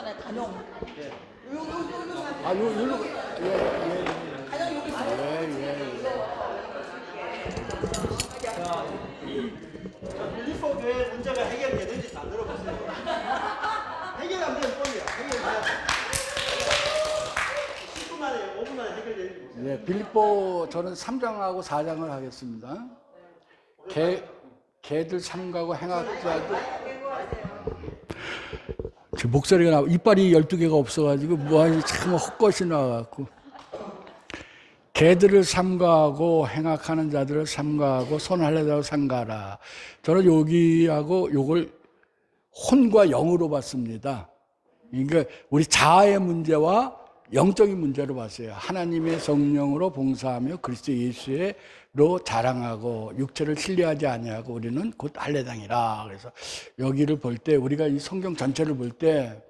있잖아요, 단용. 예. 아, 요로, 예. 단용 여기 있어요. 자, 자, 빌립보 교회 문제가 해결되는지 다 들어보세요. 해결 안 되면 뻔해요. 해결해야 돼. 10분 만에, 5분 만에 해결되는지 보세요. 예, 빌립보 저는 3장하고 4장을 하겠습니다. 개들 삼가고 행악자들. 제 목소리가 나와, 이빨이 12개가 없어가지고, 뭐하니 참 헛것이 나와갖고. 개들을 삼가하고 행악하는 자들을 삼가하고 손할래 자를 삼가라. 저는 여기하고 요걸 혼과 영으로 봤습니다. 그러니까 우리 자아의 문제와 영적인 문제로 봤어요. 하나님의 성령으로 봉사하며 그리스도 예수로 자랑하고 육체를 신뢰하지 아니하고 우리는 곧 할례당이라. 그래서 여기를 볼 때 우리가 이 성경 전체를 볼 때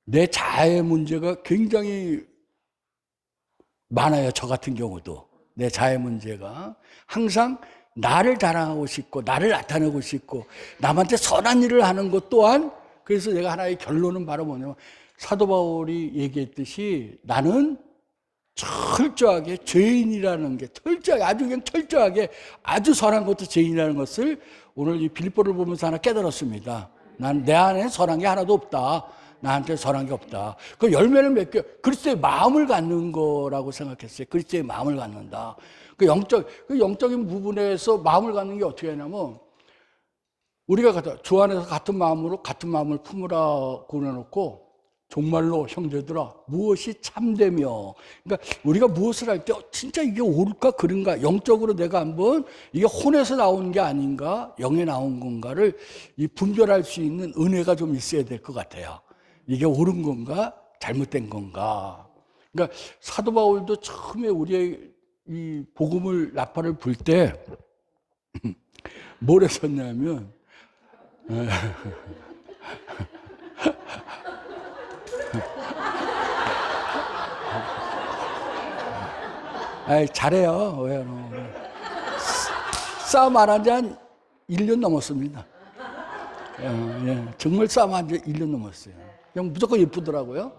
내 자아의 문제가 굉장히 많아요. 저 같은 경우도 내 자아의 문제가 항상 나를 자랑하고 싶고 나를 나타내고 싶고 남한테 선한 일을 하는 것 또한. 그래서 내가 하나의 결론은 바로 뭐냐면 사도 바울이 얘기했듯이 나는 철저하게 죄인이라는 게 철저하게 아주 그냥 철저하게 아주 선한 것도 죄인이라는 것을 오늘 이 빌립보를 보면서 하나 깨달았습니다. 난 내 안에 선한 게 하나도 없다. 나한테 선한 게 없다. 그 열매를 맺게 그리스도의 마음을 갖는 거라고 생각했어요. 그리스도의 마음을 갖는다. 그 영적인 부분에서 마음을 갖는 게 어떻게 하냐면 우리가 주 안에서 같은 마음을 품으라 그려놓고 정말로 형제들아 무엇이 참되며, 그러니까 우리가 무엇을 할 때 진짜 이게 옳을까 그른가 영적으로 내가 한번 이게 혼에서 나온 게 아닌가 영에 나온 건가를 이 분별할 수 있는 은혜가 좀 있어야 될 것 같아요. 이게 옳은 건가 잘못된 건가. 그러니까 사도 바울도 처음에 우리의 이 복음을 나팔을 불 때 뭘 했었냐면 아이, 잘해요. 왜? 싸움 안 한 지 한 1년 넘었습니다. 예, 정말 싸움 한 지 1년 넘었어요. 그냥 무조건 예쁘더라고요.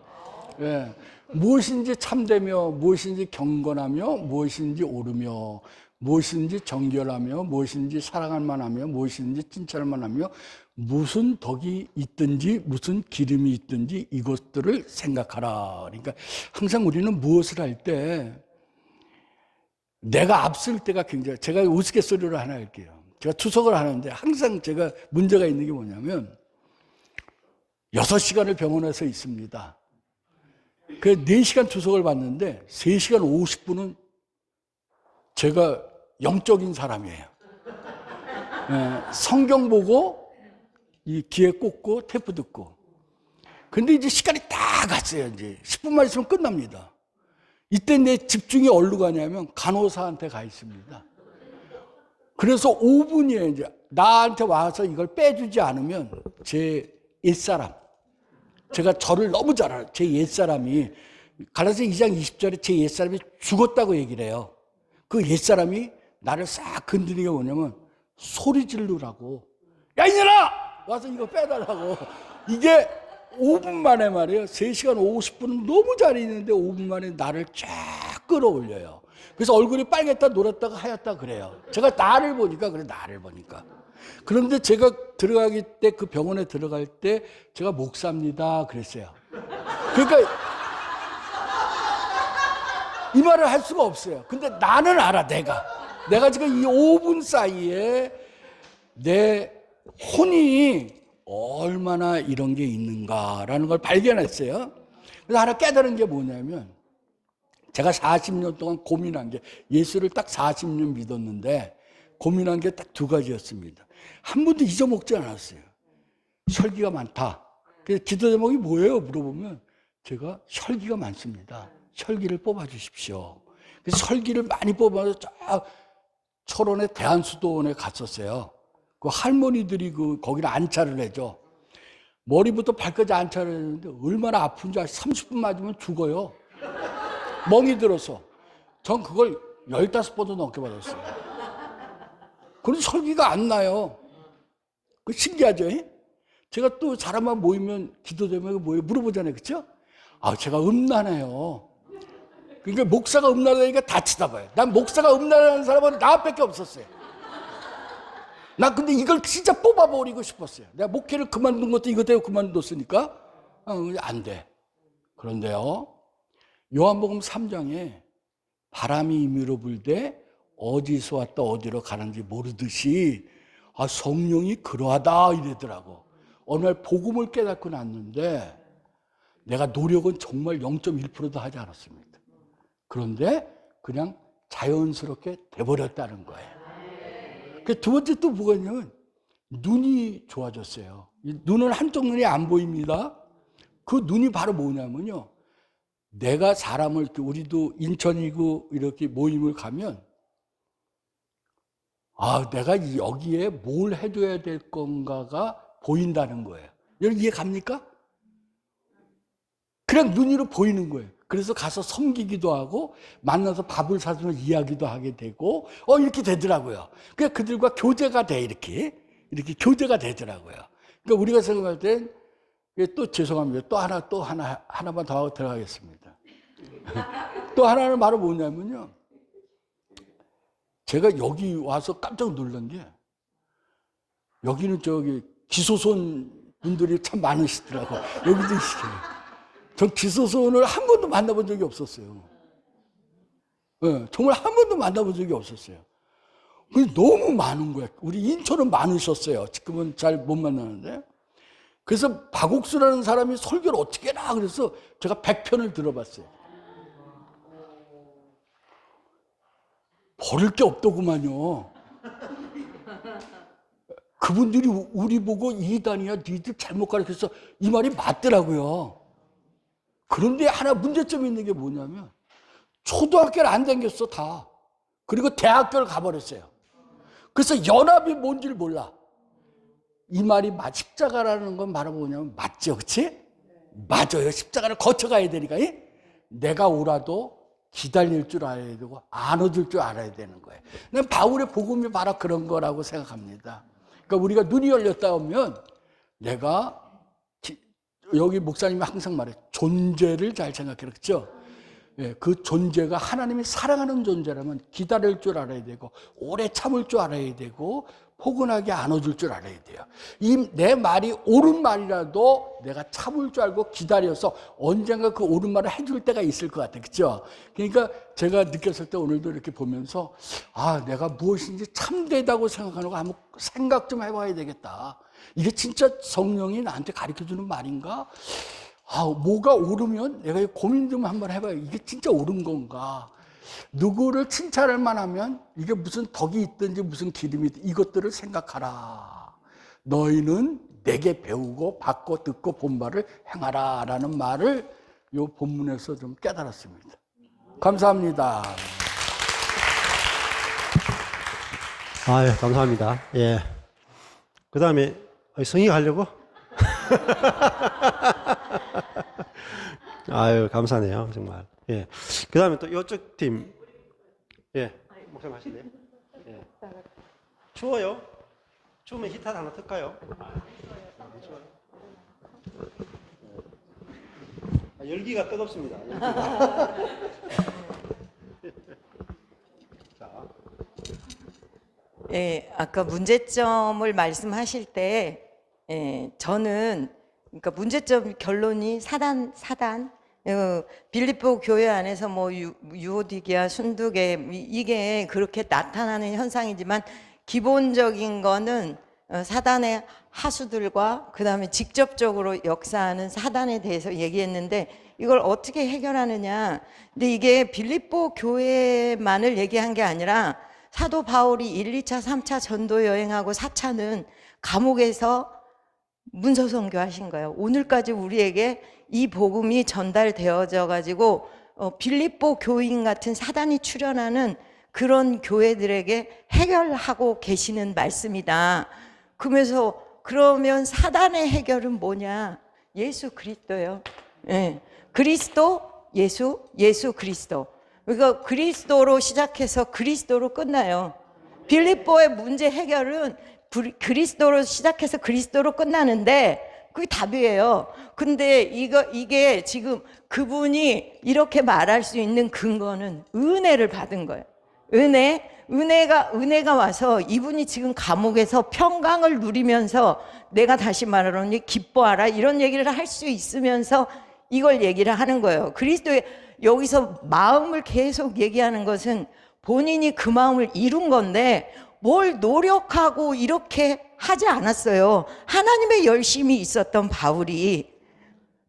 예, 무엇인지 참되며, 무엇인지 경건하며, 무엇인지 옳으며, 무엇인지 정결하며, 무엇인지 사랑할 만하며, 무엇인지 칭찬할 만하며, 무슨 덕이 있든지 무슨 기름이 있든지 이것들을 생각하라. 그러니까 항상 우리는 무엇을 할 때 내가 앞설 때가 굉장히, 제가 우스갯소리로 하나 할게요. 제가 투석을 하는데 항상 제가 문제가 있는 게 뭐냐면 6시간을 병원에서 있습니다. 그 4시간 투석을 받는데 3시간 50분은 제가 영적인 사람이에요. 성경 보고 이 귀에 꽂고 테이프 듣고. 근데 이제 시간이 다 갔어요. 이제 10분만 있으면 끝납니다. 이때 내 집중이 어디로 가냐면 간호사한테 가 있습니다. 그래서 5분이에요. 이제 나한테 와서 이걸 빼주지 않으면 제 옛사람, 제가 저를 너무 잘 알아요. 제 옛사람이 갈라디아 2장 20절에 제 옛사람이 죽었다고 얘기를 해요. 그 옛사람이 나를 싹 건드리는 게 뭐냐면 소리 지르라고. 야 이년아! 와서 이거 빼달라고. 이게 5분 만에 말이에요. 3시간 50분은 너무 잘 있는데 5분 만에 나를 쫙 끌어올려요. 그래서 얼굴이 빨갰다 노랗다가 하얗다 그래요. 제가 나를 보니까 그래, 나를 보니까. 그런데 제가 들어가기 때 그 병원에 들어갈 때 제가 목사입니다 그랬어요. 그러니까 이 말을 할 수가 없어요. 근데 나는 알아. 내가 지금 이 5분 사이에 내 혼이 얼마나 이런 게 있는가라는 걸 발견했어요. 그래서 하나 깨달은 게 뭐냐면 제가 40년 동안 고민한 게, 예수를 딱 40년 믿었는데 고민한 게 딱 2가지였습니다. 한 번도 잊어먹지 않았어요. 혈기가 많다. 그래서 기도 제목이 뭐예요? 물어보면 제가 혈기가 많습니다. 혈기를 뽑아주십시오. 그래서 혈기를 많이 뽑아서 쫙 철원의 대한수도원에 갔었어요. 그 할머니들이 거기를 안차를 해줘. 머리부터 발까지 안차를 했는데 얼마나 아픈지 30분 맞으면 죽어요. 멍이 들어서. 전 그걸 15번도 넘게 받았어요. 그런데 설기가 안 나요. 그 신기하죠? 제가 또 사람만 모이면 기도 제목이 뭐예요? 물어보잖아요. 그렇죠? 아, 제가 음란해요. 그러니까 목사가 음란하니까 다 쳐다봐요. 난 목사가 음란하는 사람은 나밖에 없었어요. 나 근데 이걸 진짜 뽑아버리고 싶었어요. 내가 목회를 그만둔 것도 이것 때문에 그만뒀으니까 안 돼. 그런데요, 요한복음 3장에 바람이 임의로 불되 어디서 왔다 어디로 가는지 모르듯이 성령이 그러하다 이러더라고. 어느 날 복음을 깨닫고 났는데 내가 노력은 정말 0.1%도 하지 않았습니다. 그런데 그냥 자연스럽게 돼버렸다는 거예요. 두 번째 또 뭐가 있냐면 눈이 좋아졌어요. 눈은 한쪽 눈이 안 보입니다. 그 눈이 바로 뭐냐면요, 내가 사람을, 우리도 인천이고 이렇게 모임을 가면 내가 여기에 뭘 해줘야 될 건가가 보인다는 거예요. 여러분 이해 갑니까? 그냥 눈으로 보이는 거예요. 그래서 가서 섬기기도 하고 만나서 밥을 사주면 이야기도 하게 되고 이렇게 되더라고요. 그러니까 그들과 교제가 돼, 이렇게 교제가 되더라고요. 그러니까 우리가 생각할 땐 또 죄송합니다. 또 하나만 더 하고 들어가겠습니다. 또 하나는 바로 뭐냐면요, 제가 여기 와서 깜짝 놀란 게, 여기는 기소손 분들이 참 많으시더라고. 여기도 있어요. 전 기소손을 한 번도 만나본 적이 없었어요. 네, 정말 한 번도 만나본 적이 없었어요. 너무 많은 거야. 우리 인천은 많으셨어요. 지금은 잘 못 만나는데. 그래서 박옥수라는 사람이 설교를 어떻게 해라 그래서 제가 100편을 들어봤어요. 버릴 게 없더구만요. 그분들이 우리 보고 이단이야, 니들 잘못 가르쳐서 이 말이 맞더라고요. 그런데 하나 문제점이 있는 게 뭐냐면 초등학교를 안 다녔어, 다. 그리고 대학교를 가버렸어요. 그래서 연합이 뭔지를 몰라. 이 말이 십자가라는 건 바로 뭐냐면 맞죠, 그렇지? 맞아요. 십자가를 거쳐가야 되니까. 내가 오라도 기다릴 줄 알아야 되고 안 얻을 줄 알아야 되는 거예요. 난 바울의 복음이 바로 그런 거라고 생각합니다. 그러니까 우리가 눈이 열렸다 하면 내가 여기 목사님이 항상 말해, 존재를 잘 생각해라, 그렇죠? 그 존재가 하나님이 사랑하는 존재라면 기다릴 줄 알아야 되고 오래 참을 줄 알아야 되고 포근하게 안아줄 줄 알아야 돼요. 내 말이 옳은 말이라도 내가 참을 줄 알고 기다려서 언젠가 그 옳은 말을 해줄 때가 있을 것 같아요. 그렇죠? 그러니까 제가 느꼈을 때 오늘도 이렇게 보면서 내가 무엇인지 참되다고 생각하는 거 한번 생각 좀 해봐야 되겠다. 이게 진짜 성령이 나한테 가르쳐주는 말인가? 뭐가 옳으면 내가 고민 좀 한번 해봐요. 이게 진짜 옳은 건가? 누구를 칭찬할 만하면 이게 무슨 덕이 있든지 무슨 기름이 있든지 이것들을 생각하라. 너희는 내게 배우고 받고 듣고 본 바를 행하라 라는 말을 이 본문에서 좀 깨달았습니다. 감사합니다. 감사합니다. 예. 그 다음에 성의 하려고? 감사네요, 정말. 예. 그 다음에 또 이쪽 팀. 예. 목사님 하실래요? 예. 추워요? 추우면 히터 하나 틀까요? 추워요. 열기가 뜨겁습니다. 열기가. 자. 예, 아까 문제점을 말씀하실 때, 저는, 그러니까 문제점 결론이 사단, 빌립보 교회 안에서 유오디게아, 순두계, 이게 그렇게 나타나는 현상이지만, 기본적인 거는 사단의 하수들과 그 다음에 직접적으로 역사하는 사단에 대해서 얘기했는데, 이걸 어떻게 해결하느냐. 근데 이게 빌립보 교회만을 얘기한 게 아니라, 사도 바울이 1, 2차, 3차 전도 여행하고 4차는 감옥에서 문서 선교하신 거예요. 오늘까지 우리에게 이 복음이 전달되어져 가지고 빌립보 교인 같은 사단이 출현하는 그런 교회들에게 해결하고 계시는 말씀이다. 그러면 사단의 해결은 뭐냐? 예수 그리스도예요. 예. 그리스도, 예수 그리스도. 그러니까 그리스도로 시작해서 그리스도로 끝나요. 빌립보의 문제 해결은 그리스도로 시작해서 그리스도로 끝나는데 그게 답이에요. 근데 이게 지금 그분이 이렇게 말할 수 있는 근거는 은혜를 받은 거예요. 은혜가 와서 이분이 지금 감옥에서 평강을 누리면서 내가 다시 말하노니 기뻐하라 이런 얘기를 할 수 있으면서 이걸 얘기를 하는 거예요. 그리스도의 여기서 마음을 계속 얘기하는 것은 본인이 그 마음을 이룬 건데 뭘 노력하고 이렇게 하지 않았어요. 하나님의 열심이 있었던 바울이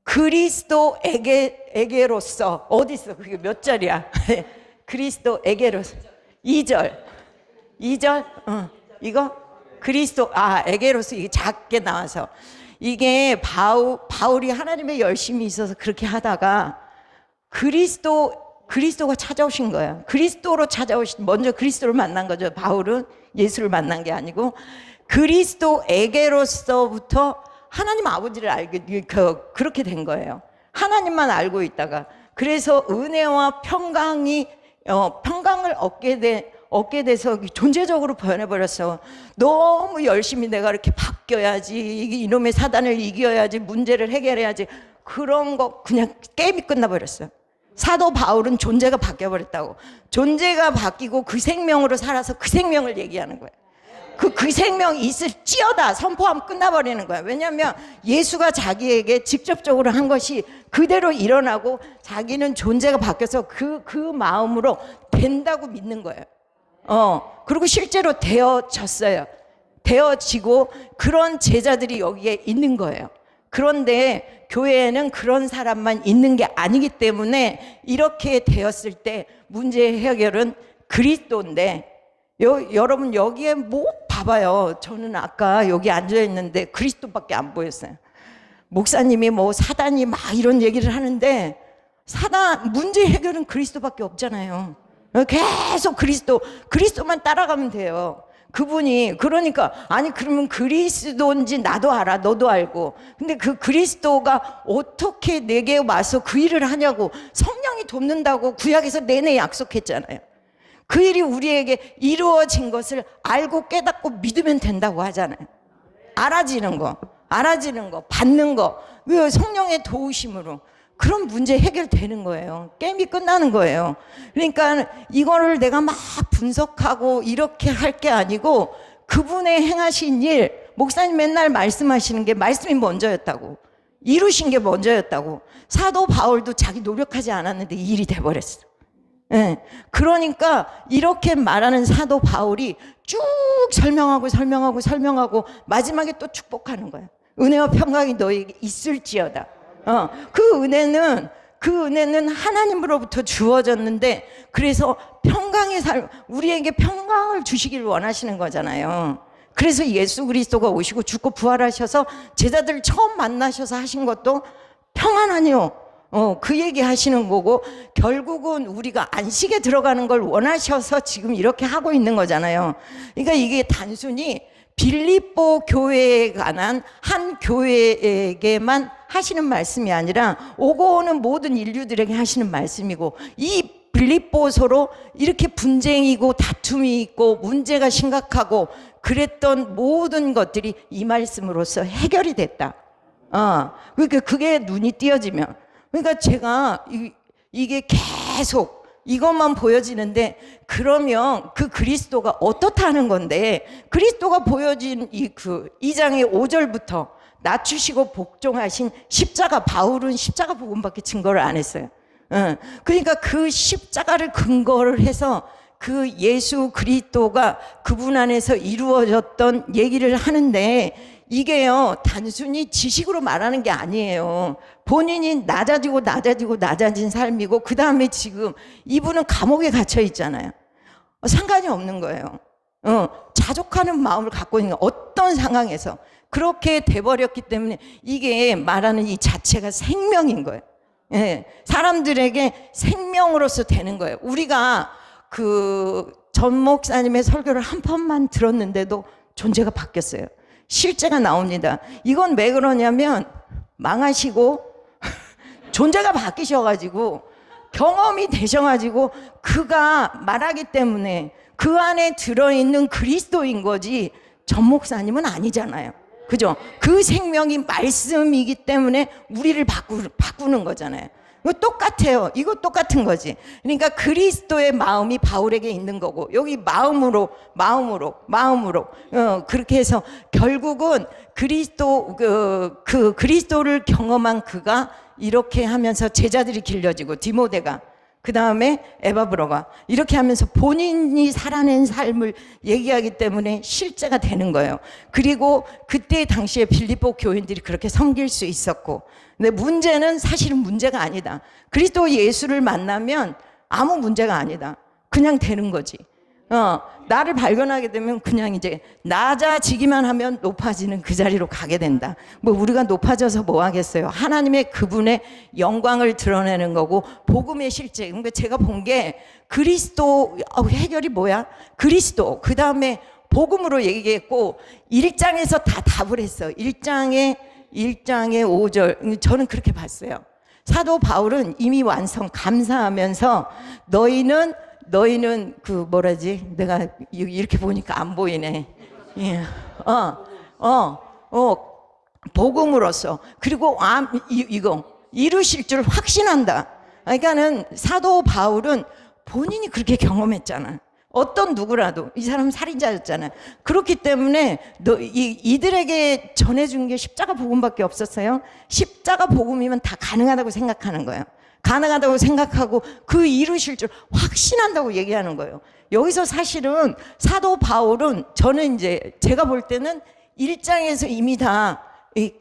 그리스도에게로서 어디 있어? 그게 몇 절이야? 그리스도에게로서 2절 이거 에게로서 이게 작게 나와서 이게 바울이 하나님의 열심이 있어서 그렇게 하다가 그리스도가 찾아오신 거예요. 그리스도로 먼저 그리스도를 만난 거죠. 바울은 예수를 만난 게 아니고 그리스도에게로서부터 하나님 아버지를 그렇게 된 거예요. 하나님만 알고 있다가 그래서 은혜와 평강을 얻게 돼서 존재적으로 변해버렸어. 너무 열심히 내가 이렇게 바뀌어야지, 이놈의 사단을 이겨야지, 문제를 해결해야지, 그런 거 그냥 게임이 끝나버렸어요. 사도 바울은 존재가 바뀌어버렸다고. 존재가 바뀌고 그 생명으로 살아서 그 생명을 얘기하는 거예요. 그 생명이 있을지어다 선포하면 끝나버리는 거예요. 왜냐하면 예수가 자기에게 직접적으로 한 것이 그대로 일어나고 자기는 존재가 바뀌어서 그 마음으로 된다고 믿는 거예요. 그리고 실제로 되어졌어요. 되어지고 그런 제자들이 여기에 있는 거예요. 그런데 교회에는 그런 사람만 있는 게 아니기 때문에 이렇게 되었을 때 문제의 해결은 그리스도인데 여러분 여기에 뭐 봐봐요. 저는 아까 여기 앉아있는데 그리스도밖에 안 보였어요. 목사님이 뭐 사단이 막 이런 얘기를 하는데 문제 해결은 그리스도밖에 없잖아요. 계속 그리스도만 따라가면 돼요. 그분이 그러니까 그러면 그리스도인지 나도 알아 너도 알고 근데 그 그리스도가 어떻게 내게 와서 그 일을 하냐고 성령이 돕는다고 구약에서 내내 약속했잖아요. 그 일이 우리에게 이루어진 것을 알고 깨닫고 믿으면 된다고 하잖아요. 알아지는 거 받는 거 성령의 도우심으로 그런 문제 해결되는 거예요. 게임이 끝나는 거예요. 그러니까 이거를 내가 막 분석하고 이렇게 할 게 아니고 그분의 행하신 일, 목사님 맨날 말씀하시는 게 말씀이 먼저였다고, 이루신 게 먼저였다고. 사도 바울도 자기 노력하지 않았는데 일이 돼버렸어. 네. 그러니까 이렇게 말하는 사도 바울이 쭉 설명하고 마지막에 또 축복하는 거예요. 은혜와 평강이 너에게 있을지어다. 그 은혜는 하나님으로부터 주어졌는데 그래서 우리에게 평강을 주시기를 원하시는 거잖아요. 그래서 예수 그리스도가 오시고 죽고 부활하셔서 제자들을 처음 만나셔서 하신 것도 평안하니요. 그 얘기 하시는 거고 결국은 우리가 안식에 들어가는 걸 원하셔서 지금 이렇게 하고 있는 거잖아요. 그러니까 이게 단순히 빌립보 교회에 관한 한 교회에게만 하시는 말씀이 아니라 오고 오는 모든 인류들에게 하시는 말씀이고 이 빌립보서로 이렇게 분쟁이고 다툼이 있고 문제가 심각하고 그랬던 모든 것들이 이 말씀으로써 해결이 됐다. 그러니까 그게 눈이 띄어지면 그러니까 제가 이게 계속 이것만 보여지는데 그러면 그 그리스도가 어떻다는 건데 그리스도가 보여진 이 2장의 5절부터 낮추시고 복종하신 십자가 바울은 십자가 복음밖에 증거를 안 했어요. 그러니까 그 십자가를 근거를 해서 그 예수 그리스도가 그분 안에서 이루어졌던 얘기를 하는데 이게요 단순히 지식으로 말하는 게 아니에요. 본인이 낮아진 삶이고 그 다음에 지금 이분은 감옥에 갇혀 있잖아요. 상관이 없는 거예요. 자족하는 마음을 갖고 있는 어떤 상황에서 그렇게 돼버렸기 때문에 이게 말하는 이 자체가 생명인 거예요. 예, 사람들에게 생명으로서 되는 거예요. 우리가 전 목사님의 설교를 한 번만 들었는데도 존재가 바뀌었어요. 실제가 나옵니다. 이건 왜 그러냐면 망하시고 존재가 바뀌셔가지고 경험이 되셔가지고 그가 말하기 때문에 그 안에 들어있는 그리스도인 거지 전 목사님은 아니잖아요. 그죠? 그 생명이 말씀이기 때문에 우리를 바꾸는 거잖아요. 이거 똑같아요. 이거 똑같은 거지. 그러니까 그리스도의 마음이 바울에게 있는 거고, 여기 마음으로 그렇게 해서 결국은 그리스도를 경험한 그가 이렇게 하면서 제자들이 길러지고, 디모데가, 그 다음에 에바브로가 이렇게 하면서 본인이 살아낸 삶을 얘기하기 때문에 실제가 되는 거예요. 그리고 그때 당시에 빌립보 교인들이 그렇게 섬길 수 있었고, 근데 문제는 사실은 문제가 아니다. 그리스도 예수를 만나면 아무 문제가 아니다. 그냥 되는 거지. 나를 발견하게 되면 그냥 이제 낮아지기만 하면 높아지는 그 자리로 가게 된다. 뭐 우리가 높아져서 뭐 하겠어요? 하나님의 그분의 영광을 드러내는 거고, 복음의 실제. 그러니까 제가 본 게 그리스도, 해결이 뭐야? 그리스도. 그 다음에 복음으로 얘기했고, 1장에서 다 답을 했어. 1장의 5절. 저는 그렇게 봤어요. 사도 바울은 이미 완성, 감사하면서 너희는 그 내가 이렇게 보니까 안 보이네. 예. 복음으로써, 그리고 이거 이루실 줄 확신한다. 그러니까는 사도 바울은 본인이 그렇게 경험했잖아. 어떤 누구라도. 이 사람 살인자였잖아. 그렇기 때문에 이들에게 전해준 게 십자가 복음밖에 없었어요. 십자가 복음이면 다 가능하다고 생각하는 거예요. 가능하다고 생각하고 그 이루실 줄 확신한다고 얘기하는 거예요. 여기서 사실은 사도 바울은, 저는 이제 제가 볼 때는 1장에서 이미 다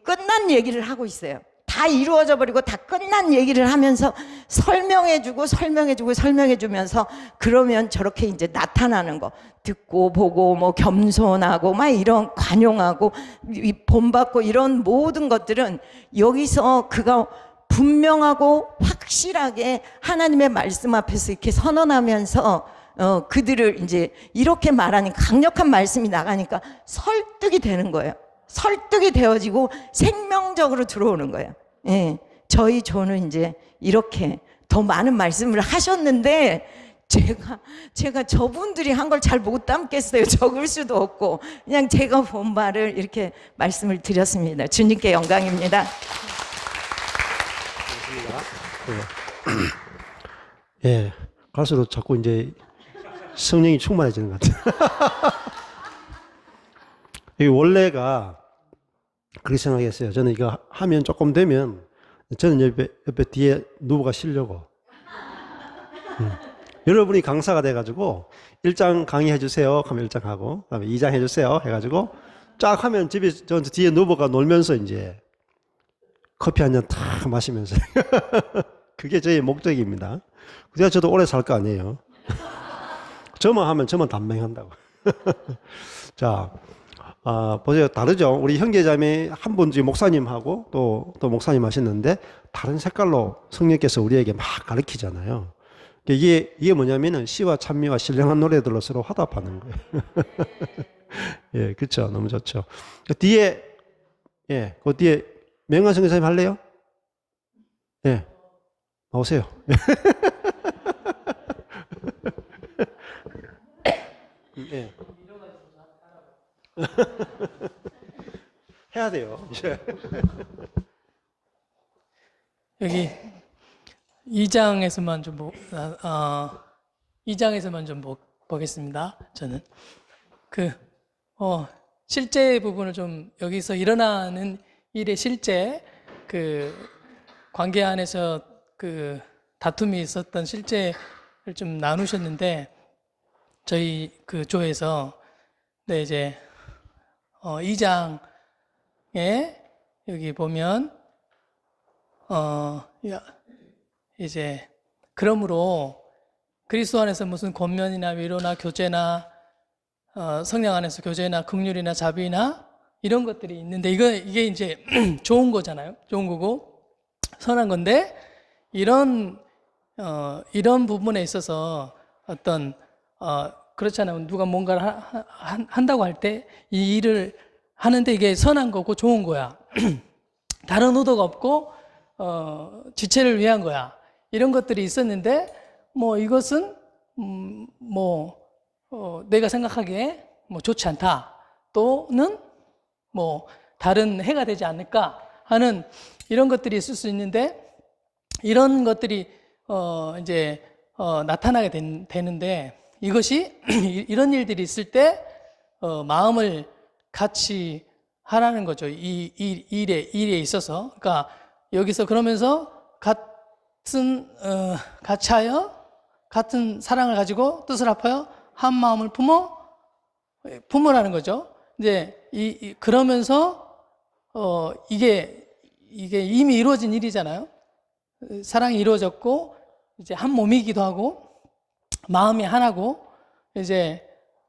끝난 얘기를 하고 있어요. 다 이루어져 버리고 다 끝난 얘기를 하면서 설명해주면서, 그러면 저렇게 이제 나타나는 거, 듣고 보고 뭐 겸손하고 막 이런 관용하고 본받고 이런 모든 것들은 여기서 그가 분명하고 확실하게 하나님의 말씀 앞에서 이렇게 선언하면서 그들을 이제 이렇게 말하니 강력한 말씀이 나가니까 설득이 되는 거예요. 설득이 되어지고 생명적으로 들어오는 거예요. 예. 저희 조는 이제 이렇게 더 많은 말씀을 하셨는데, 제가 저분들이 한 걸 잘 못 담겠어요. 적을 수도 없고, 그냥 제가 본 바를 이렇게 말씀을 드렸습니다. 주님께 영광입니다. 예, 갈수록 자꾸 이제 성령이 충만해지는 것 같아요. 이 원래가 그렇게 생각했어요. 저는 이거 하면 조금 되면 저는 옆에 뒤에 누워가 쉬려고. 여러분이 강사가 돼가지고 1장 강의해 주세요 하면 1장 하고, 그다음에 2장 해주세요 해가지고 쫙 하면 집에 저 뒤에 누워가 놀면서 이제 커피 한 잔 탁 마시면서 그게 저의 목적입니다. 그래야 저도 오래 살 거 아니에요. 저만 하면 저만 단명한다고. 자, 보세요. 다르죠? 우리 형제자매 한 분 지금 목사님하고 또 목사님 하셨는데 다른 색깔로 성령께서 우리에게 막 가르치잖아요. 이게 뭐냐면은 시와 찬미와 신령한 노래들로 서로 화답하는 거예요. 예, 그렇죠. 너무 좋죠. 그 뒤에 명한 선교사님 할래요? 예, 나오세요. 예. 해야 돼요. 여기 2장에서만 좀 2장에서만 좀 보겠습니다. 저는 실제 부분을 좀, 여기서 일어나는 일의 실제 그 관계 안에서 그 다툼이 있었던 실제를 좀 나누셨는데, 저희 그 조에서 이제 2장에 여기 보면 이제 그러므로 그리스도 안에서 무슨 권면이나 위로나 교제나 성령 안에서 교제나 긍휼이나 자비나 이런 것들이 있는데, 이게 이제 좋은 거잖아요. 좋은 거고 선한 건데, 이런 부분에 있어서 어떤 그렇잖아요. 누가 뭔가를 한다고 할 때 이 일을 하는데 이게 선한 거고 좋은 거야. 다른 의도가 없고 지체를 위한 거야. 이런 것들이 있었는데, 뭐 이것은 내가 생각하기에 뭐 좋지 않다. 또는 뭐 다른 해가 되지 않을까 하는 이런 것들이 있을 수 있는데, 이런 것들이 이제 나타나게 되는데, 이것이 이런 일들이 있을 때 마음을 같이 하라는 거죠. 이 일에 있어서. 그러니까 여기서 그러면서 같이 하여 같은 사랑을 가지고 뜻을 합하여 한 마음을 품으라는 거죠. 이제 그러면서 이게 이미 이루어진 일이잖아요. 사랑이 이루어졌고 이제 한 몸이기도 하고 마음이 하나고 이제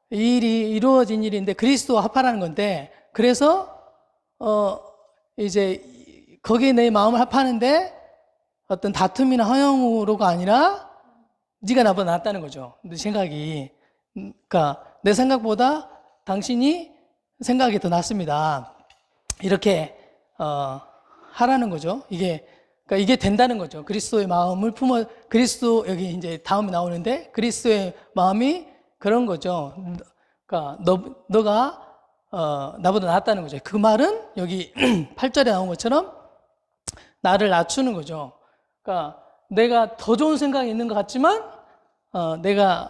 이 일이 이루어진 일인데 그리스도와 합하라는 건데, 그래서 이제 거기에 내 마음을 합하는데 어떤 다툼이나 허영으로가 아니라 네가 나보다 낫다는 거죠. 내 생각이. 그러니까 내 생각보다 당신이 생각이 더 낫습니다. 이렇게 하라는 거죠. 그러니까 이게 된다는 거죠. 그리스도의 마음을 그리스도, 여기 이제 다음에 나오는데 그리스도의 마음이 그런 거죠. 그러니까 너가 나보다 낫다는 거죠. 그 말은 여기 8절에 나온 것처럼 나를 낮추는 거죠. 그러니까 내가 더 좋은 생각이 있는 것 같지만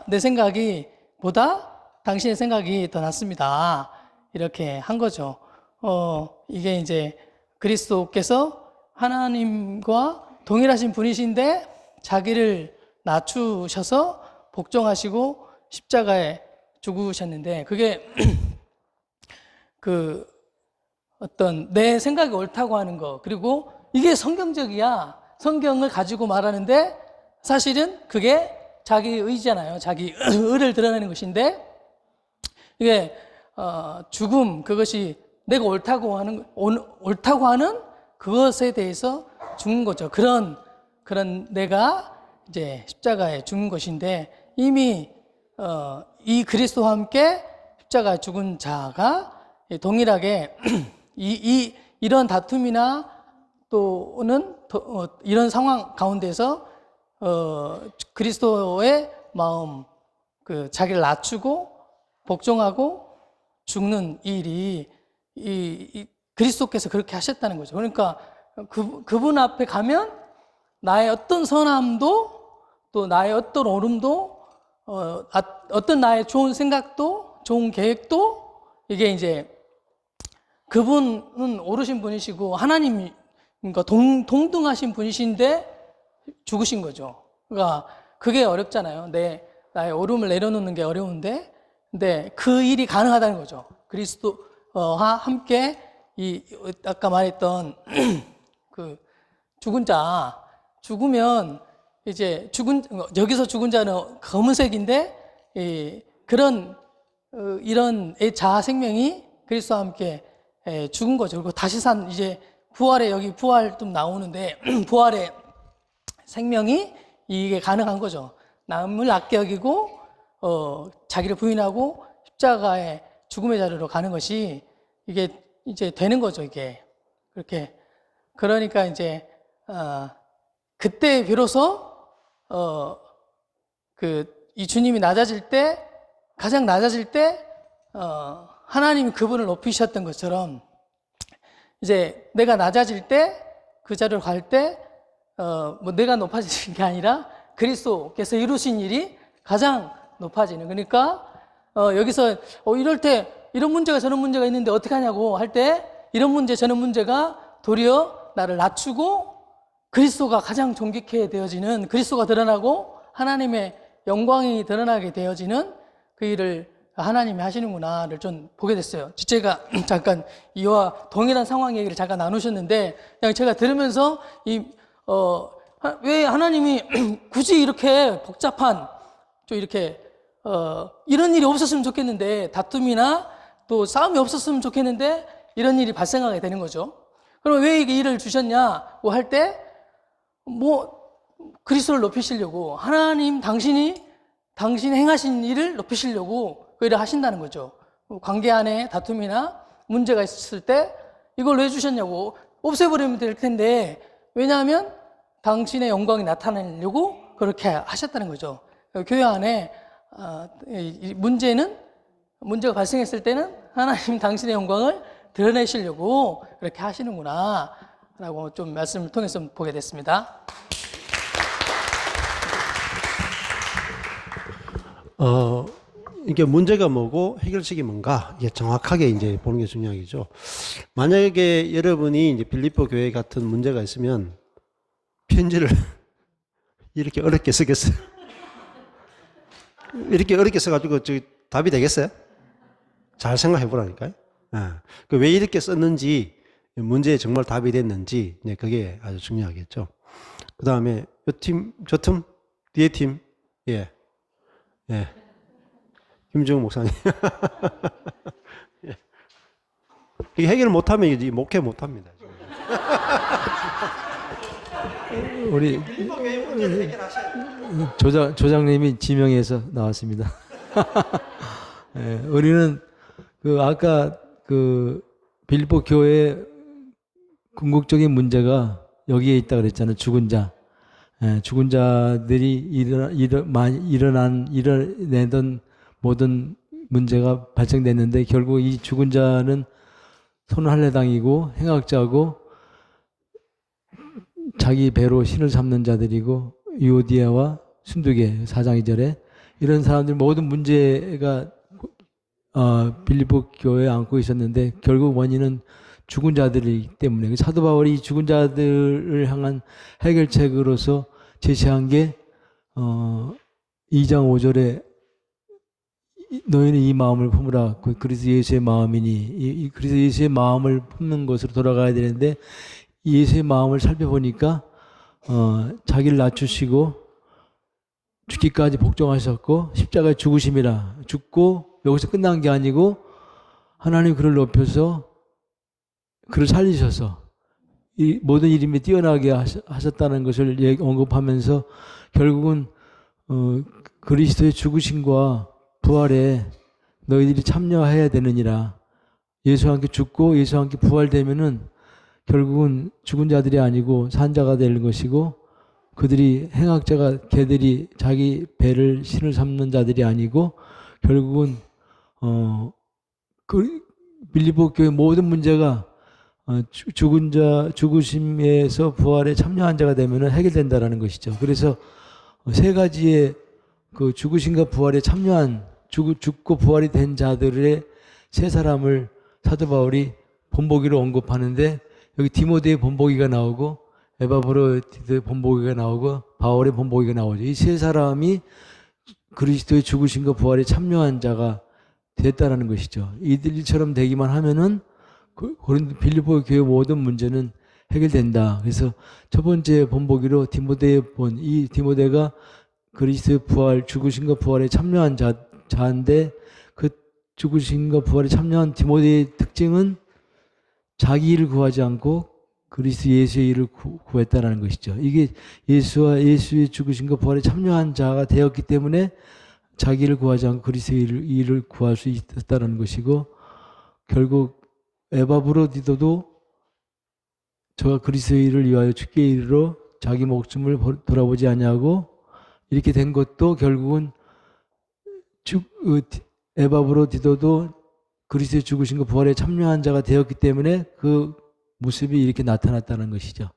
내 생각이 보다 당신의 생각이 더 낫습니다. 이렇게 한 거죠. 이게 이제 그리스도께서 하나님과 동일하신 분이신데 자기를 낮추셔서 복종하시고 십자가에 죽으셨는데, 그게 그 어떤 내 생각이 옳다고 하는 거, 그리고 이게 성경적이야, 성경을 가지고 말하는데 사실은 그게 자기 의잖아요. 자기 의를 드러내는 것인데, 이게 죽음, 그것이 내가 옳다고 하는 그것에 대해서 죽는 거죠. 그런 내가 이제 십자가에 죽는 것인데, 이미 이 그리스도와 함께 십자가에 죽은 자가 동일하게 이런 다툼이나 또는 이런 상황 가운데서 그리스도의 마음, 자기를 낮추고 복종하고 죽는 일이 그리스도께서 그렇게 하셨다는 거죠. 그러니까 그분 앞에 가면 나의 어떤 선함도, 또 나의 어떤 옳음도, 어떤 나의 좋은 생각도, 좋은 계획도, 이게 이제 그분은 오르신 분이시고 하나님이, 그러니까 동등하신 분이신데 죽으신 거죠. 그러니까 그게 어렵잖아요. 나의 옳음을 내려놓는 게 어려운데, 근데 그 일이 가능하다는 거죠. 그리스도와 함께 아까 말했던 그 죽은 자, 죽으면 이제 여기서 죽은 자는 검은색인데, 이런 자아 생명이 그리스도와 함께 죽은 거죠. 그리고 다시 이제 부활에, 여기 부활 좀 나오는데 부활의 생명이 이게 가능한 거죠. 남을 낮게 여기고 자기를 부인하고 십자가의 죽음의 자리로 가는 것이 이게 이제 되는 거죠. 이게 그렇게. 그러니까 이제 그때 비로소 이 주님이 가장 낮아질 때 하나님이 그분을 높이셨던 것처럼, 이제 내가 낮아질 때, 그 자리로 갈 때 뭐 내가 높아지는 게 아니라 그리스도께서 이루신 일이 가장 높아지는. 그러니까 여기서 이럴 때 이런 문제가 저런 문제가 있는데 어떻게 하냐고 할 때, 이런 문제 저런 문제가 도리어 나를 낮추고 그리스도가 가장 존귀케 되어지는, 그리스도가 드러나고 하나님의 영광이 드러나게 되어지는 그 일을 하나님이 하시는구나를 좀 보게 됐어요. 제가 잠깐 이와 동일한 상황 얘기를 잠깐 나누셨는데, 그냥 제가 들으면서 왜 하나님이 굳이 이렇게 복잡한, 좀 이렇게 이런 일이 없었으면 좋겠는데, 다툼이나 또 싸움이 없었으면 좋겠는데 이런 일이 발생하게 되는 거죠. 그럼 왜 이 일을 주셨냐고 할 때, 그리스도를 높이시려고, 하나님 당신이 행하신 일을 높이시려고 그 일을 하신다는 거죠. 관계 안에 다툼이나 문제가 있었을 때 이걸 왜 주셨냐고, 없애버리면 될 텐데, 왜냐하면 당신의 영광이 나타내려고 그렇게 하셨다는 거죠. 교회 안에 문제가 발생했을 때는 하나님 당신의 영광을 드러내시려고 그렇게 하시는구나 라고 좀 말씀을 통해서 보게 됐습니다. 이게 문제가 뭐고 해결책이 뭔가 이게 정확하게 이제 보는 게 중요하겠죠. 만약에 여러분이 이제 빌립보 교회 같은 문제가 있으면 편지를 이렇게 어렵게 쓰겠어요? 이렇게 어렵게 써가지고 답이 되겠어요? 잘 생각해 보라니까요. 왜 이렇게 썼는지, 문제에 정말 답이 됐는지, 네, 그게 아주 중요하겠죠. 그 다음에, 저 팀, 뒤에 팀, 예. 김정우 목사님. 예. 이게 해결 못하면 이제 목회 못합니다. 우리 조장님이 지명해서 나왔습니다. 예, 우리는 아까 빌립보 교회 궁극적인 문제가 여기에 있다 그랬잖아요. 죽은 자. 예, 죽은 자들이 일어내던 모든 문제가 발생됐는데 결국 이 죽은 자는 손할례당이고 행악자고 자기 배로 신을 삼는 자들이고 유오디아와 순두계 4장 2절에 이런 사람들 모든 문제가 빌립보 교회에 안고 있었는데 결국 원인은 죽은 자들이기 때문에 사도 바울이 죽은 자들을 향한 해결책으로서 제시한 게 2장 5절에 너희는 이 마음을 품으라. 그리스도 예수의 마음이니 그리스도 예수의 마음을 품는 것으로 돌아가야 되는데 예수의 마음을 살펴보니까 자기를 낮추시고 죽기까지 복종하셨고 십자가에 죽으심이라. 죽고 여기서 끝난 게 아니고 하나님 그를 높여서 그를 살리셔서 이 모든 이름에 뛰어나게 하셨다는 것을 언급하면서 결국은 그리스도의 죽으심과 부활에 너희들이 참여해야 되느니라. 예수와 함께 죽고 예수와 함께 부활되면은 결국은 죽은 자들이 아니고 산 자가 되는 것이고 그들이 행악자가 걔들이 자기 배를 신을 삼는 자들이 아니고 결국은 빌립보 교회 모든 문제가 죽은 자 죽으심에서 부활에 참여한 자가 되면은 해결된다라는 것이죠. 그래서 세 가지의 그 죽으심과 부활에 참여한 죽고 부활이 된 자들의 세 사람을 사도 바울이 본보기로 언급하는데 여기 디모데의 본보기가 나오고 에바브로의 본보기가 나오고 바울의 본보기가 나오죠. 이 세 사람이 그리스도의 죽으심과 부활에 참여한 자가 됐다라는 것이죠. 이들처럼 되기만 하면은 빌립보 교회 모든 문제는 해결된다. 그래서 첫 번째 본보기로 디모데의 이 디모데가 그리스도의 부활, 죽으심과 부활에 참여한 자인데 그 죽으심과 부활에 참여한 디모데의 특징은 자기 일을 구하지 않고 그리스도 예수의 일을 구했다는 것이죠. 이게 예수와 예수의 죽으심과 부활에 참여한 자가 되었기 때문에 자기 일을 구하지 않고 그리스도의 일을 구할 수 있었다는 것이고 결국 에바브로디도도 저가 그리스도의 일을 위하여 죽게 이르러 자기 목숨을 돌아보지 아니하고 이렇게 된 것도 결국은 에바브로디도도 그리스도의 죽으심과 부활에 참여한 자가 되었기 때문에 그 모습이 이렇게 나타났다는 것이죠.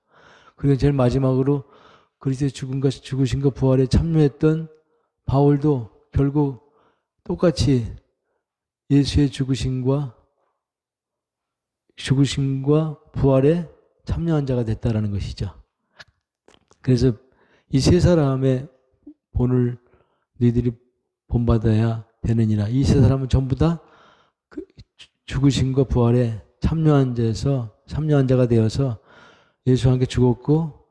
그리고 제일 마지막으로 그리스도의 죽으심과 부활에 참여했던 바울도 결국 똑같이 예수의 죽으심과 부활에 참여한 자가 됐다는 것이죠. 그래서 이 세 사람의 본을 너희들이 본받아야 되느니라. 이 세 사람은 전부 다 죽으심과 부활에 참여한 자가 되어서 예수와 함께 죽었고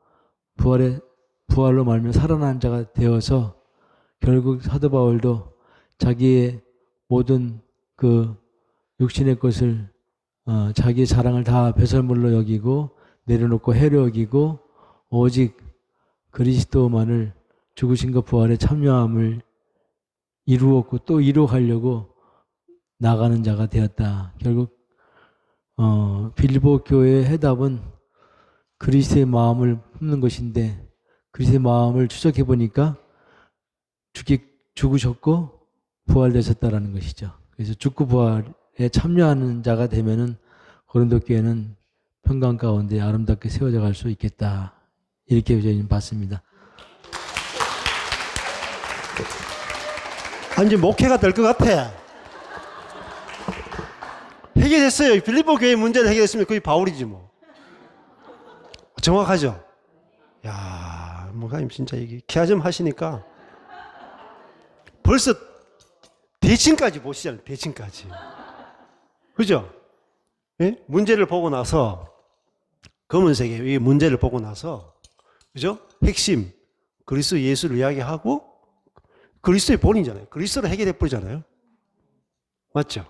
부활로 말미암아 살아난 자가 되어서 결국 사도 바울도 자기의 모든 그 육신의 것을 자기의 자랑을 다 배설물로 여기고 내려놓고 해로 여기고 오직 그리스도만을 죽으심과 부활에 참여함을 이루었고 또 이루어가려고 나가는 자가 되었다. 결국 빌립보 교회의 해답은 그리스도의 마음을 품는 것인데 그리스도의 마음을 추적해 보니까 죽으셨고 부활되셨다라는 것이죠. 그래서 죽고 부활의 참여하는 자가 되면은 고린도 교회는 평강 가운데 아름답게 세워져 갈 수 있겠다. 이렇게 저희는 봤습니다. 완전 목회가 될 것 같아. 해결했어요. 빌립보 교회 문제를 해결했으면 거의 바울이지 뭐. 정확하죠? 야, 목사님 진짜 이게 기하 좀 하시니까 벌써 대칭까지 보시잖아요. 대칭까지. 그죠? 예? 문제를 보고 나서 검은색의 이 문제를 보고 나서 그죠? 핵심 그리스도 예수를 이야기하고 그리스도의 본인이잖아요. 그리스도를 해결해 버리잖아요. 맞죠?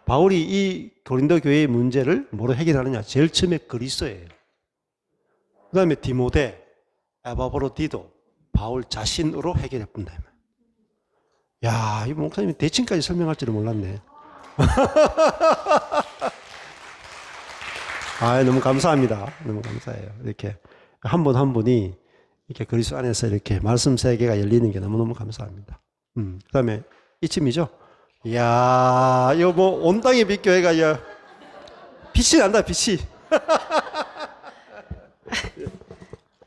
바울이 이 고린도 교회의 문제를 뭐로 해결하느냐? 제일 처음에 그리스도예요. 그 다음에 디모데, 에바브로디도 바울 자신으로 해결해 본다. 야, 이 목사님이 대칭까지 설명할 줄은 몰랐네. 아, 너무 감사합니다. 너무 감사해요. 이렇게 한 분 한 분이 이렇게 그리스도 안에서 이렇게 말씀 세계가 열리는 게 너무너무 감사합니다. 그 다음에 이쯤이죠. 이야, 이거 뭐 온당의 빛교회가 빛이 난다, 빛이.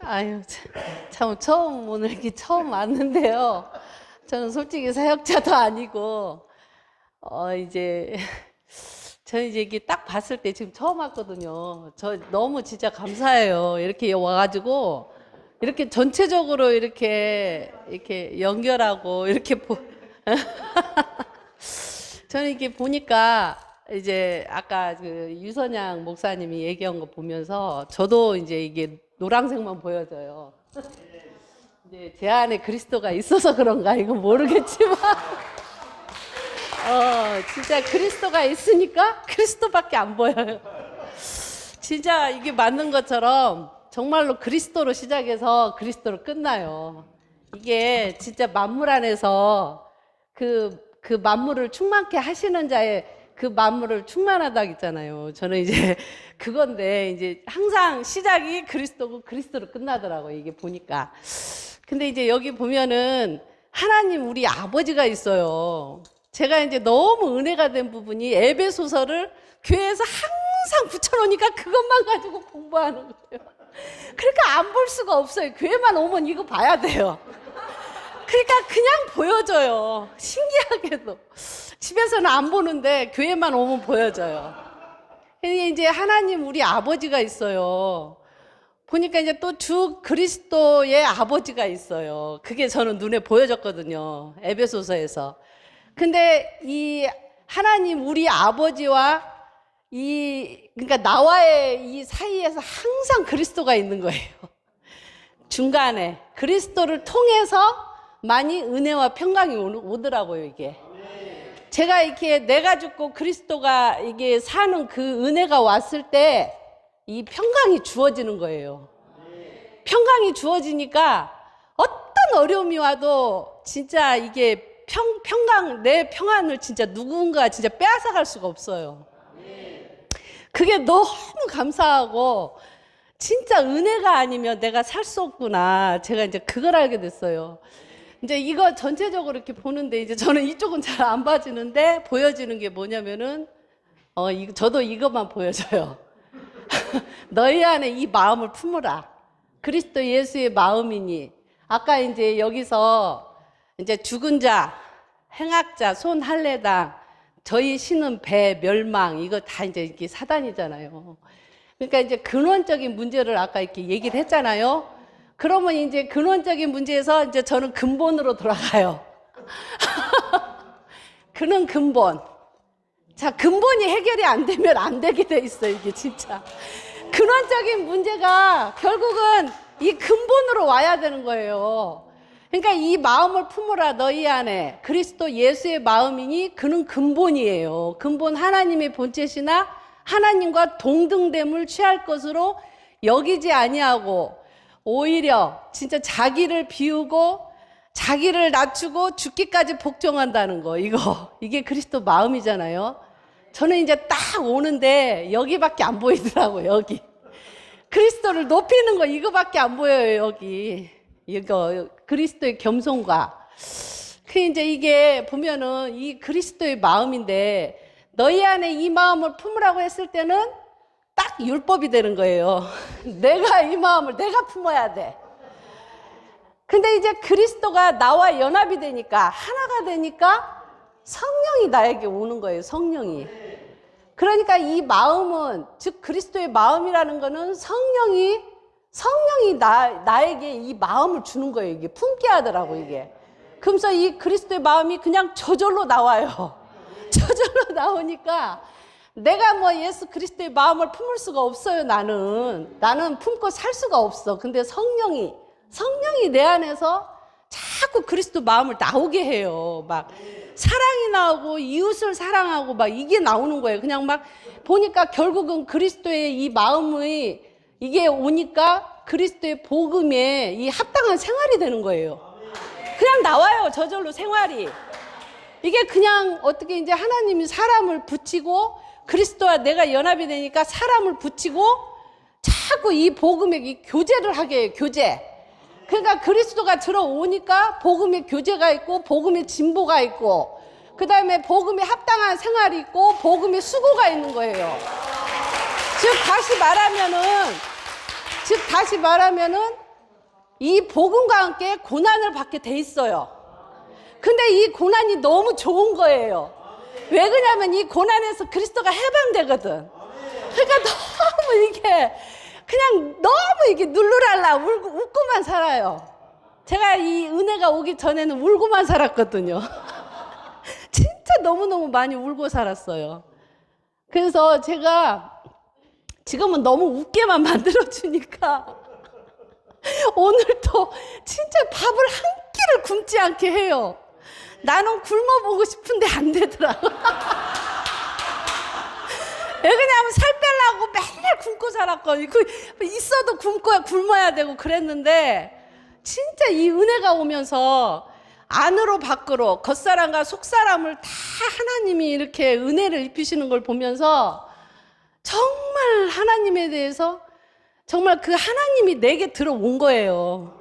아유, 참 처음 오늘 이렇게 처음 왔는데요. 저는 솔직히 사역자도 아니고 이제 저는 이제 이게 딱 봤을 때 지금 처음 왔거든요. 저 너무 진짜 감사해요. 이렇게 와가지고 이렇게 전체적으로 이렇게 연결하고 이렇게 저는 이렇게 보니까 이제 아까 그 유선양 목사님이 얘기한 거 보면서 저도 이제 이게 노란색만 보여져요. 이제 제 안에 그리스도가 있어서 그런가 이건 모르겠지만 진짜 그리스도가 있으니까 그리스도밖에 안 보여요. 진짜 이게 맞는 것처럼 정말로 그리스도로 시작해서 그리스도로 끝나요. 이게 진짜 만물 안에서 그 만물을 충만케 하시는 자의 그 만물을 충만하다 했잖아요. 저는 이제 그건데 이제 항상 시작이 그리스도고 그리스도로 끝나더라고요. 이게 보니까. 근데 이제 여기 보면은 하나님 우리 아버지가 있어요. 제가 이제 너무 은혜가 된 부분이 에베소서를 교회에서 항상 붙여놓으니까 그것만 가지고 공부하는 거예요. 그러니까 안 볼 수가 없어요. 교회만 오면 이거 봐야 돼요. 그러니까 그냥 보여져요. 신기하게도. 집에서는 안 보는데 교회만 오면 보여져요. 그러니까 이제 하나님 우리 아버지가 있어요. 보니까 이제 또 주 그리스도의 아버지가 있어요. 그게 저는 눈에 보여졌거든요. 에베소서에서. 근데 이 하나님 우리 아버지와 그러니까 나와의 이 사이에서 항상 그리스도가 있는 거예요. 중간에 그리스도를 통해서 많이 은혜와 평강이 오더라고요, 이게. 제가 이렇게 내가 죽고 그리스도가 이게 사는 그 은혜가 왔을 때 이 평강이 주어지는 거예요. 평강이 주어지니까 어떤 어려움이 와도 진짜 이게 평강, 내 평안을 진짜 누군가 진짜 빼앗아갈 수가 없어요. 그게 너무 감사하고 진짜 은혜가 아니면 내가 살 수 없구나. 제가 이제 그걸 알게 됐어요. 이제 이거 전체적으로 이렇게 보는데 이제 저는 이쪽은 잘 안 봐지는데 보여지는 게 뭐냐면은 저도 이것만 보여져요. 너희 안에 이 마음을 품으라. 그리스도 예수의 마음이니. 아까 이제 여기서 이제 죽은 자, 행악자, 손 할례당, 저희 신은 배, 멸망, 이거 다 이제 이게 사단이잖아요. 그러니까 이제 근원적인 문제를 아까 이렇게 얘기를 했잖아요. 그러면 이제 근원적인 문제에서 이제 저는 근본으로 돌아가요. 그는 근본. 자, 근본이 해결이 안 되면 안 되게 돼 있어요, 이게 진짜. 근원적인 문제가 결국은 이 근본으로 와야 되는 거예요. 그러니까 이 마음을 품으라 너희 안에 그리스도 예수의 마음이니 그는 근본이에요. 근본 하나님의 본체시나 하나님과 동등됨을 취할 것으로 여기지 아니하고 오히려 진짜 자기를 비우고 자기를 낮추고 죽기까지 복종한다는 거. 이게 그리스도 마음이잖아요. 저는 이제 딱 오는데 여기밖에 안 보이더라고요. 여기 그리스도를 높이는 거 이거밖에 안 보여요. 여기 이거 그리스도의 겸손과 그 이제 이게 보면은 이 그리스도의 마음인데 너희 안에 이 마음을 품으라고 했을 때는 딱 율법이 되는 거예요. 내가 이 마음을 내가 품어야 돼. 근데 이제 그리스도가 나와 연합이 되니까, 하나가 되니까 성령이 나에게 오는 거예요. 성령이. 그러니까 이 마음은, 즉 그리스도의 마음이라는 거는 성령이 나에게 이 마음을 주는 거예요. 이게 품게 하더라고, 이게. 그러면서 이 그리스도의 마음이 그냥 저절로 나와요. 저절로 나오니까 내가 뭐 예수 그리스도의 마음을 품을 수가 없어요. 나는 품고 살 수가 없어. 근데 성령이 내 안에서 자꾸 그리스도 마음을 나오게 해요. 막 사랑이 나오고 이웃을 사랑하고 막 이게 나오는 거예요. 그냥 막 보니까 결국은 그리스도의 이 마음이 이게 오니까 그리스도의 복음에 이 합당한 생활이 되는 거예요. 그냥 나와요. 저절로 생활이. 이게 그냥 어떻게 이제 하나님이 사람을 붙이고 그리스도와 내가 연합이 되니까 사람을 붙이고 자꾸 이 복음에 이 교제를 하게 해요. 교제. 그러니까 그리스도가 들어오니까 복음의 교제가 있고 복음의 진보가 있고 그 다음에 복음에 합당한 생활이 있고 복음의 수고가 있는 거예요. 즉 다시 말하면은 이 복음과 함께 고난을 받게 돼 있어요. 근데 이 고난이 너무 좋은 거예요. 왜 그러냐면 이 고난에서 그리스도가 해방되거든. 그러니까 너무 이게 눌루랄라 웃고만 살아요. 제가 이 은혜가 오기 전에는 울고만 살았거든요. 진짜 너무너무 많이 울고 살았어요. 그래서 제가 지금은 너무 웃게만 만들어주니까 오늘도 진짜 밥을 한 끼를 굶지 않게 해요. 나는 굶어보고 싶은데 안 되더라고. 왜 그러냐면 살 빼려고 맨날 굶고 살았거든요. 있어도 굶어야 되고 그랬는데 진짜 이 은혜가 오면서 안으로 밖으로 겉사람과 속사람을 다 하나님이 이렇게 은혜를 입히시는 걸 보면서 정말 하나님에 대해서 정말 그 하나님이 내게 들어온 거예요.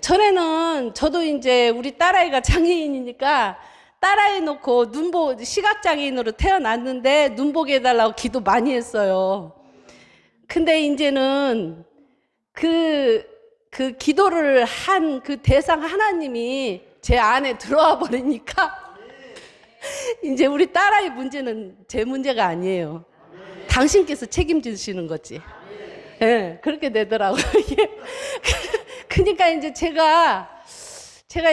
전에는 저도 이제 우리 딸아이가 장애인이니까 딸아이 놓고 시각장애인으로 태어났는데 눈 보게 해달라고 기도 많이 했어요. 근데 이제는 그 기도를 한 그 대상 하나님이 제 안에 들어와 버리니까 이제 우리 딸아이 문제는 제 문제가 아니에요. 당신께서 책임지시는 거지. 예, 네, 그렇게 되더라고요. 그러니까 이제 제가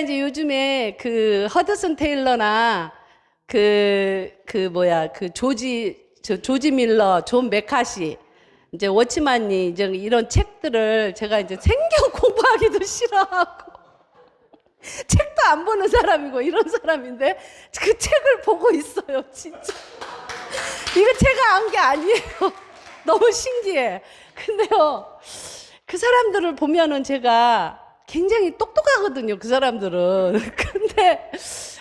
이제 요즘에 그 허드슨 테일러나 조지 밀러, 존 메카시, 이제 워치만니 이제 이런 책들을 제가 이제 생경 공부하기도 싫어하고 책도 안 보는 사람이고 이런 사람인데 그 책을 보고 있어요. 진짜 이거 제가 안 게 아니에요. 너무 신기해. 근데요, 그 사람들을 보면은 제가 굉장히 똑똑하거든요. 그 사람들은. 근데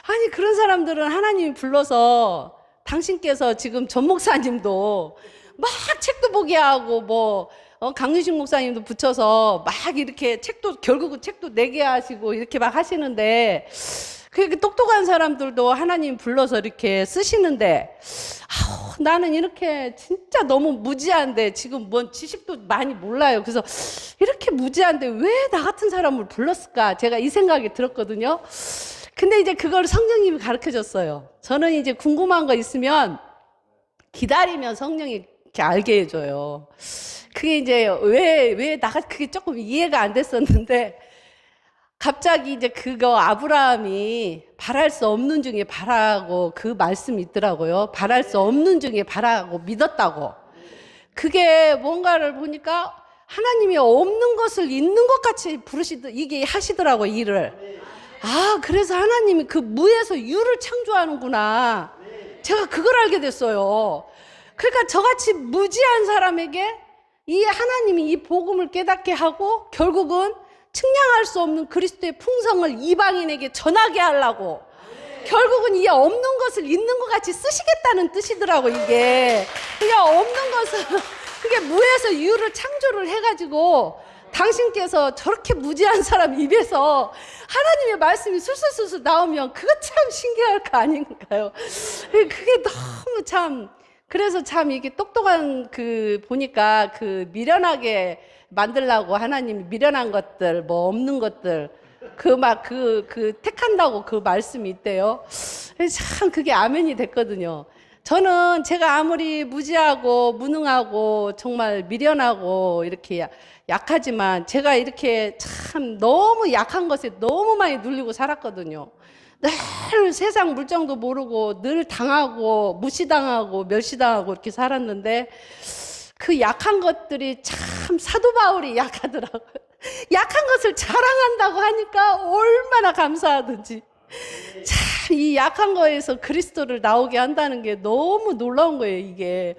아니 그런 사람들은 하나님이 불러서 당신께서 지금 전 목사님도 막 책도 보게 하고 강유식 목사님도 붙여서 막 이렇게 결국은 책도 내게 하시고 이렇게 막 하시는데 그렇게 똑똑한 사람들도 하나님 불러서 이렇게 쓰시는데 나는 이렇게 진짜 너무 무지한데 지금 뭔 지식도 많이 몰라요. 그래서 이렇게 무지한데 왜 나 같은 사람을 불렀을까? 제가 이 생각이 들었거든요. 근데 이제 그걸 성령님이 가르쳐 줬어요. 저는 이제 궁금한 거 있으면 기다리면 성령이 이렇게 알게 해줘요. 그게 이제 왜 그게 조금 이해가 안 됐었는데 갑자기 이제 아브라함이 바랄 수 없는 중에 바라고 그 말씀이 있더라고요. 바랄 수 없는 중에 바라고 믿었다고. 그게 뭔가를 보니까 하나님이 없는 것을 있는 것 같이 이게 하시더라고요, 일을. 그래서 하나님이 그 무에서 유를 창조하는구나. 제가 그걸 알게 됐어요. 그러니까 저같이 무지한 사람에게 이 하나님이 이 복음을 깨닫게 하고 결국은 측량할 수 없는 그리스도의 풍성을 이방인에게 전하게 하려고 결국은 이 없는 것을 있는 것 같이 쓰시겠다는 뜻이더라고. 이게 그냥 없는 것을 그게 무에서 유를 창조를 해가지고 당신께서 저렇게 무지한 사람 입에서 하나님의 말씀이 술술술술 나오면 그거 참 신기할 거 아닌가요? 그게 너무 참, 그래서 참 이게 똑똑한 보니까 미련하게 만들라고 하나님이 미련한 것들, 뭐 없는 것들, 택한다고 그 말씀이 있대요. 참 그게 아멘이 됐거든요. 저는 제가 아무리 무지하고 무능하고 정말 미련하고 이렇게 약하지만 제가 이렇게 참 너무 약한 것에 너무 많이 눌리고 살았거든요. 늘 세상 물정도 모르고 늘 당하고 무시당하고 멸시당하고 이렇게 살았는데 그 약한 것들이 참 사도 바울이 약하더라고요. 약한 것을 자랑한다고 하니까 얼마나 감사하든지. 참 이 약한 거에서 그리스도를 나오게 한다는 게 너무 놀라운 거예요, 이게.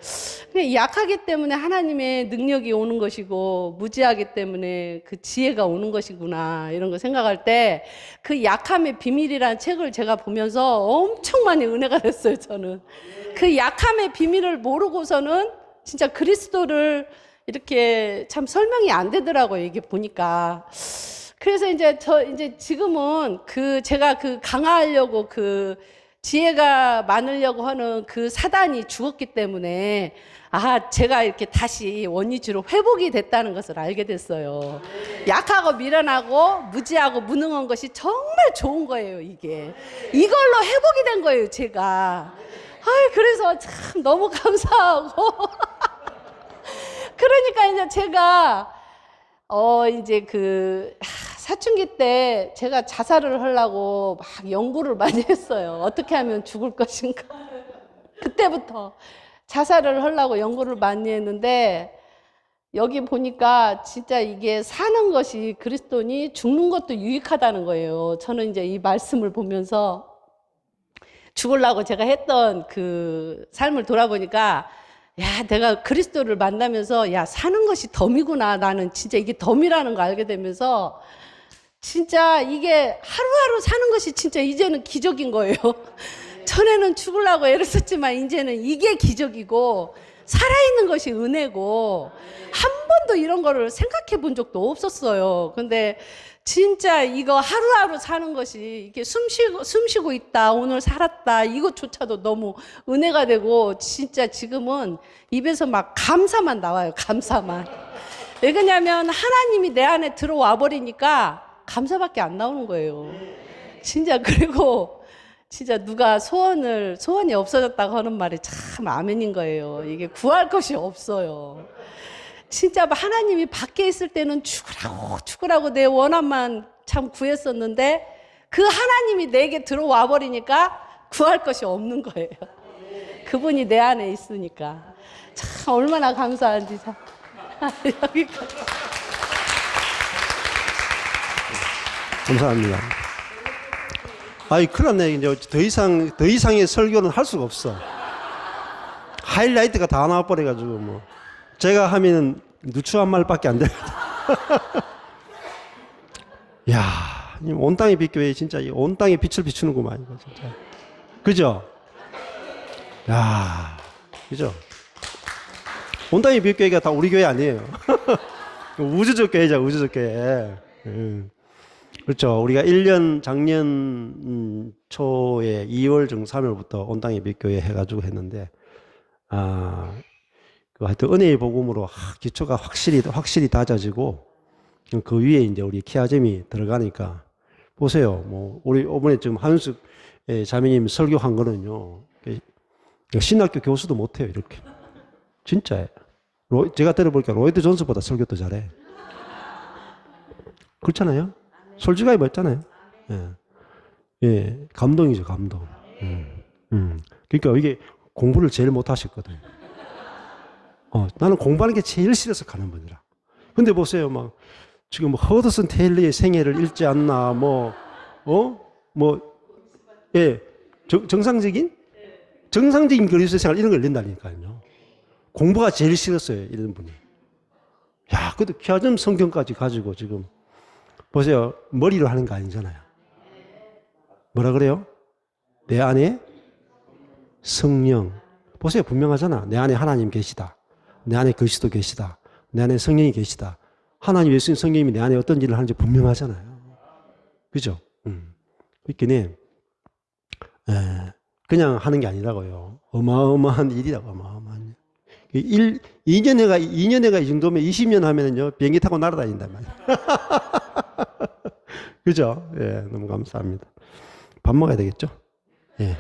그냥 약하기 때문에 하나님의 능력이 오는 것이고, 무지하기 때문에 그 지혜가 오는 것이구나, 이런 거 생각할 때, 그 약함의 비밀이라는 책을 제가 보면서 엄청 많이 은혜가 됐어요, 저는. 그 약함의 비밀을 모르고서는 진짜 그리스도를 이렇게 참 설명이 안 되더라고요, 이게 보니까. 그래서 이제 지금은 제가 강화하려고 지혜가 많으려고 하는 그 사단이 죽었기 때문에 제가 이렇게 다시 원위주로 회복이 됐다는 것을 알게 됐어요. 약하고 미련하고 무지하고 무능한 것이 정말 좋은 거예요, 이게. 이걸로 회복이 된 거예요, 제가. 그래서 참 너무 감사하고. 그러니까 이제 제가 사춘기 때 제가 자살을 하려고 막 연구를 많이 했어요. 어떻게 하면 죽을 것인가. 그때부터 자살을 하려고 연구를 많이 했는데 여기 보니까 진짜 이게 사는 것이 그리스도니 죽는 것도 유익하다는 거예요. 저는 이제 이 말씀을 보면서 죽으려고 제가 했던 그 삶을 돌아보니까 내가 그리스도를 만나면서 사는 것이 덤이구나. 나는 진짜 이게 덤이라는 걸 알게 되면서 진짜 이게 하루하루 사는 것이 진짜 이제는 기적인 거예요. 전에는 죽으려고 애를 썼지만 이제는 이게 기적이고 살아있는 것이 은혜고 한 번도 이런 거를 생각해 본 적도 없었어요. 근데 진짜 이거 하루하루 사는 것이 이게 숨 쉬고 있다, 오늘 살았다, 이것조차도 너무 은혜가 되고 진짜 지금은 입에서 막 감사만 나와요, 감사만. 왜 그러냐면 하나님이 내 안에 들어와 버리니까 감사밖에 안 나오는 거예요. 진짜. 그리고 진짜 누가 소원이 없어졌다고 하는 말이 참 아멘인 거예요. 이게 구할 것이 없어요. 진짜 하나님이 밖에 있을 때는 죽으라고 내 원함만 참 구했었는데 그 하나님이 내게 들어와 버리니까 구할 것이 없는 거예요. 그분이 내 안에 있으니까. 참 얼마나 감사한지 참. 여기까지. 감사합니다. 큰일 났네. 이제 더 이상의 설교는 할 수가 없어. 하이라이트가 다 나와버려가지고, 뭐. 제가 하면은 누추한 말밖에 안 되거든. 야, 온 땅의 빛교회 진짜 온 땅에 빛을 비추는구만, 이거 진짜. 그죠? 야, 그죠? 온 땅의 빛교회가 다 우리 교회 아니에요. 우주적 교회죠, 우주적 교회. 그렇죠. 우리가 작년 초에 2월 중 3월부터 온 땅의 빛교회 해가지고 했는데, 하여튼 은혜의 복음으로 기초가 확실히 다져지고 그 위에 이제 우리 키아잼이 들어가니까 보세요. 뭐 우리 이번에 지금 한윤숙 자매님 설교한 거는요. 신학교 교수도 못해요, 이렇게. 진짜예요. 제가 들어보니까 로이드 존스보다 설교 더 잘해. 그렇잖아요. 솔직하게 말했잖아요. 예, 감동이죠, 감동. 그러니까 이게 공부를 제일 못 하셨거든요. 나는 공부하는 게 제일 싫어서 가는 분이라. 근데 보세요, 지금 허드슨 테일러의 생애를 읽지 않나, 정상적인 그리스도 생활 이런 걸 읽는다니까요. 공부가 제일 싫었어요, 이런 분이. 그래도 키아점 성경까지 가지고 지금, 보세요, 머리로 하는 거 아니잖아요. 뭐라 그래요? 내 안에 성령. 보세요, 분명하잖아. 내 안에 하나님 계시다. 내 안에 그리스도 계시다. 내 안에 성령이 계시다. 하나님 예수님 성령님이 내 안에 어떤 일을 하는지 분명하잖아요. 그죠? 그러니까 그냥 하는 게 아니라고요. 어마어마한 일이라고, 어마어마한 일. 2년에가 이 정도면 20년 하면은요, 비행기 타고 날아다닌단 말이에요. 그죠? 예, 너무 감사합니다. 밥 먹어야 되겠죠? 예.